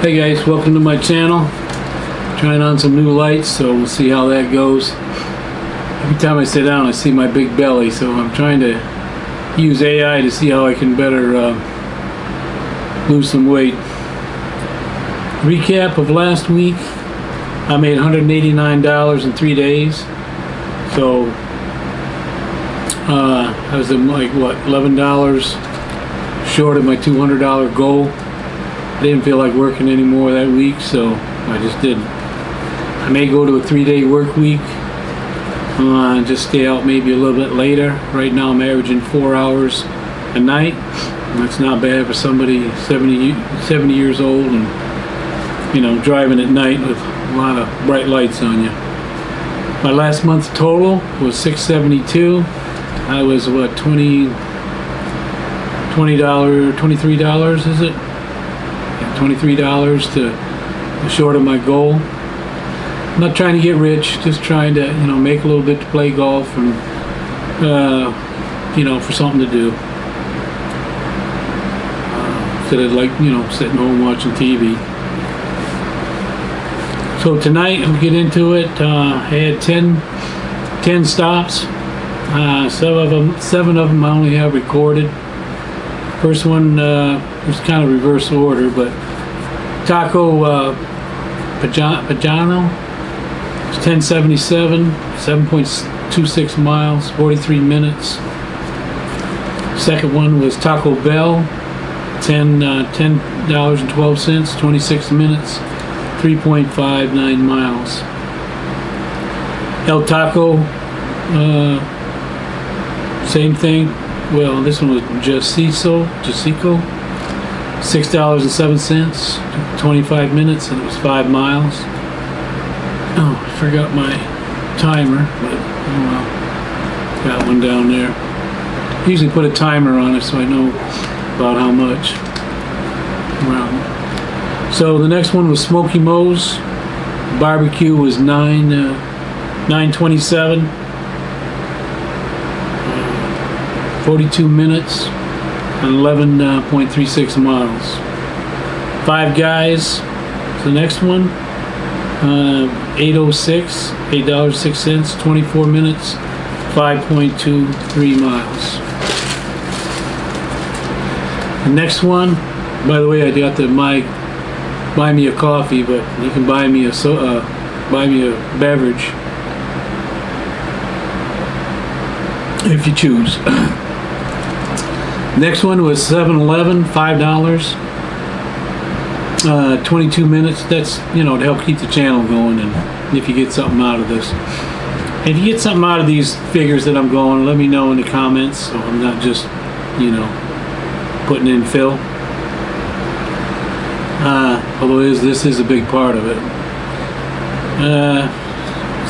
Hey guys, welcome to my channel. Trying on some new lights, so we'll see how that goes. Every time I sit down I see my big belly, so I'm trying to use AI to see how I can better lose some weight. Recap of last week, I made $189 in 3 days, so I was like what, $11 short of my $200 goal. I didn't feel like working anymore that week, so I just didn't. I may go to a 3-day work week, just stay out maybe a little bit later. Right now I'm averaging 4 hours a night. That's not bad for somebody 70 years old and, you know, driving at night with a lot of bright lights on you. My last month's total was $672. I was what, $23 is it? Yeah, $23 to short of my goal. I'm not trying to get rich, just trying to, you know, make a little bit to play golf and, you know, for something to do. Instead of, like, you know, sitting home watching TV. So tonight, I'll get into it. I had 10 stops. 7 of them I only have recorded. First one was kind of reverse order, but Taco Pagano, it's 1077, 7.26 miles, 43 minutes. Second one was Taco Bell, $10.12, 26 minutes, 3.59 miles. El Taco, same thing. Well, this one was Jasico, $6.07, 25 minutes, and it was 5 miles. Oh, I forgot my timer, but oh well. Got one down there. I usually put a timer on it so I know about how much. Wow. So the next one was Smoky Moe's. Barbecue was 9:27. 42 minutes and 11.36 miles. Five Guys, the next one, $8.06, 24 minutes, 5.23 miles. The next one, by the way, I got to buy me a coffee, but you can buy me a beverage if you choose. Next one was 7-Eleven, $5, 22 minutes. That's, you know, to help keep the channel going, and if you get something out of this. If you get something out of these figures that I'm going, let me know in the comments, so I'm not just, you know, putting in fill. Although this is a big part of it.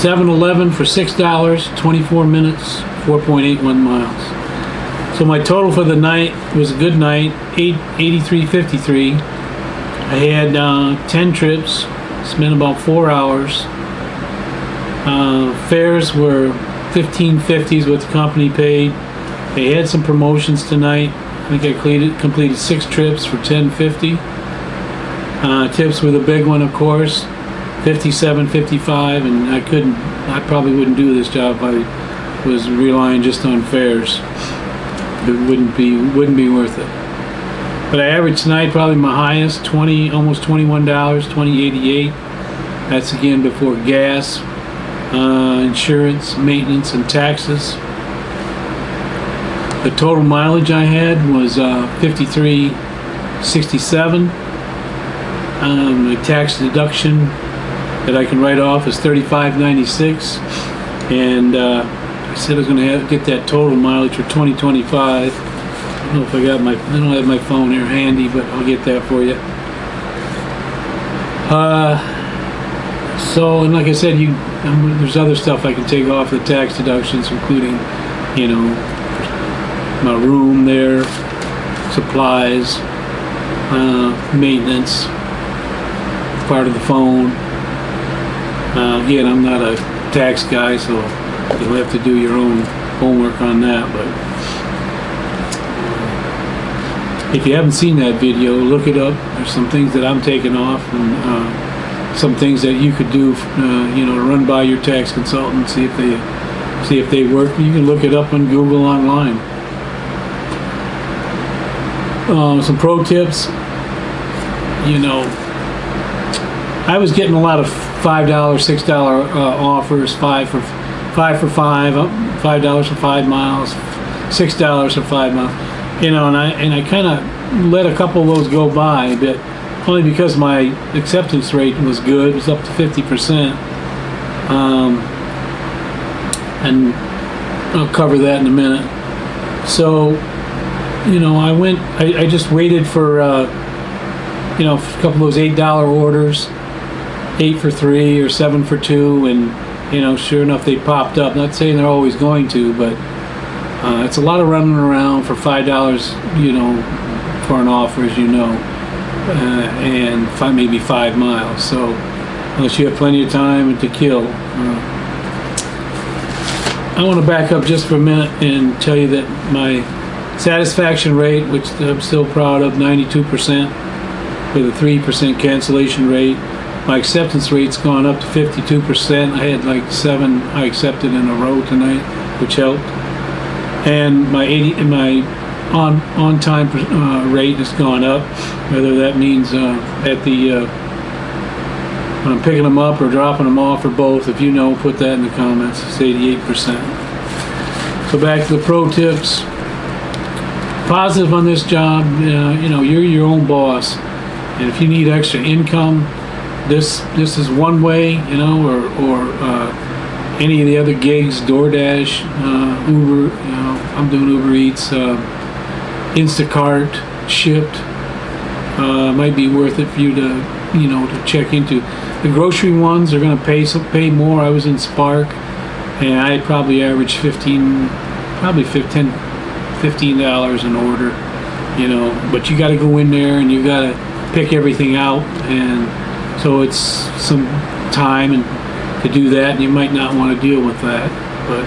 7-Eleven for $6, 24 minutes, 4.81 miles. So my total for the night was a good night, $83.53. I had 10 trips, spent about 4 hours. Fares were $15.50 is what the company paid. They had some promotions tonight. I think I completed 6 trips for $10.50. Tips were the big one, of course, $57.55, and I probably wouldn't do this job if I was relying just on fares. It wouldn't be worth it. But I averaged tonight probably my highest, almost $21, $20.88. That's again before gas, insurance, maintenance, and taxes. The total mileage I had was 53.67. My tax deduction that I can write off is $35.96, and I said I was going to get that total mileage for 2025. I don't know if I don't have my phone here handy, but I'll get that for you. So, and like I said, there's other stuff I can take off the tax deductions, including, you know, my room there, supplies, maintenance, part of the phone. Again, I'm not a tax guy, so you'll have to do your own homework on that, but if you haven't seen that video, look it up. There's some things that I'm taking off, and some things that you could do, to run by your tax consultant, see if they work. You can look it up on Google online. Some pro tips. I was getting a lot of $5, $6 offers, $5 for 5 miles, $6 for 5 miles. And I kind of let a couple of those go by, but only because my acceptance rate was good. It was up to 50%. And I'll cover that in a minute. So, I just waited for, a couple of those $8 orders, 8 for 3 or 7 for 2, and, sure enough, they popped up. Not saying they're always going to, but it's a lot of running around for $5, for an offer, as and maybe 5 miles. So, unless you have plenty of time to kill. I want to back up just for a minute and tell you that my satisfaction rate, which I'm still proud of, 92%, with a 3% cancellation rate. My acceptance rate's gone up to 52%. I had like 7 I accepted in a row tonight, which helped. And my on time rate has gone up. Whether that means when I'm picking them up or dropping them off or both, if you know, put that in the comments. It's 88%. So back to the pro tips. Positive on this job, you're your own boss, and if you need extra income, this is one way, or any of the other gigs, DoorDash, Uber. I'm doing Uber Eats, Instacart, Shipt. Might be worth it for you to check into. The grocery ones are going to pay more. I was in Spark, and I probably averaged $15 an order, but you got to go in there and you got to pick everything out, and so it's some time and to do that, and you might not want to deal with that. But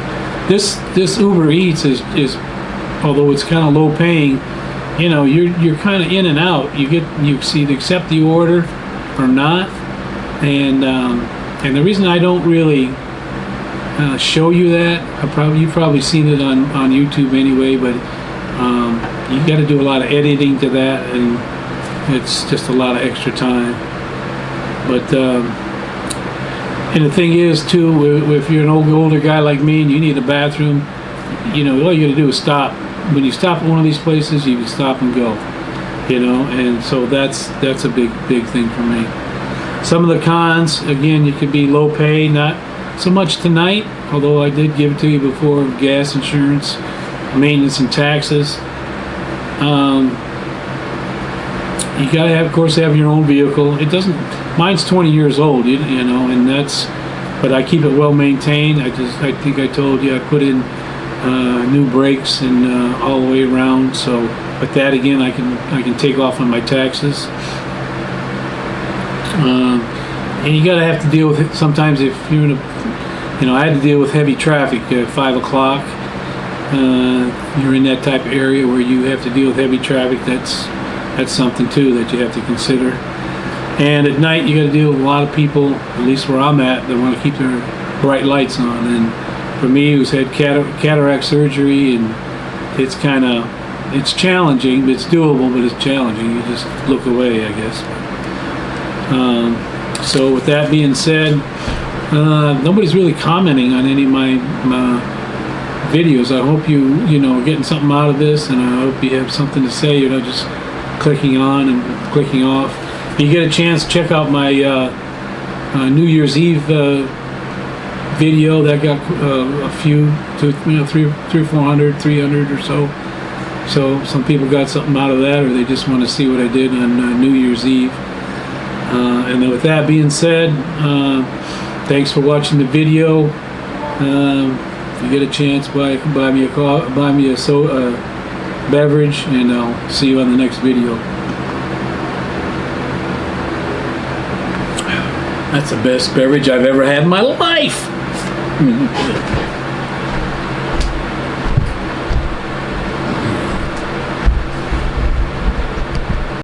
this Uber Eats is although it's kind of low paying, you're kind of in and out. You either accept the order or not, and the reason I don't really show you that, you've probably seen it on YouTube anyway, but you got to do a lot of editing to that, and it's just a lot of extra time. But and the thing is too, if you're an older guy like me and you need a bathroom, all you got to do is stop. When you stop at one of these places, you can stop and go, and so that's a big thing for me. Some of the cons, again, you could be low pay, not so much tonight, although I did give it to you before: gas, insurance, maintenance, and taxes. You gotta have, of course, have your own vehicle. Mine's 20 years old, and but I keep it well maintained. I think I told you I put in new brakes and all the way around. So, but that again, I can take off on my taxes. And you gotta have to deal with it sometimes if you're in I had to deal with heavy traffic at 5 o'clock. You're in that type of area where you have to deal with heavy traffic. That's something too that you have to consider. And at night you got to deal with a lot of people, at least where I'm at, that want to keep their bright lights on. And for me, who's had cataract surgery, and it's challenging, but it's doable, but it's challenging. You just look away, I guess. So with that being said, nobody's really commenting on any of my videos. I hope are getting something out of this, and I hope you have something to say. You're not just clicking on and clicking off. If you get a chance, check out my New Year's Eve video. That got a few, 300 or 400, 300 or so. So some people got something out of that, or they just want to see what I did on New Year's Eve. And then with that being said, thanks for watching the video. If you get a chance, buy me a beverage, and I'll see you on the next video. That's the best beverage I've ever had in my life.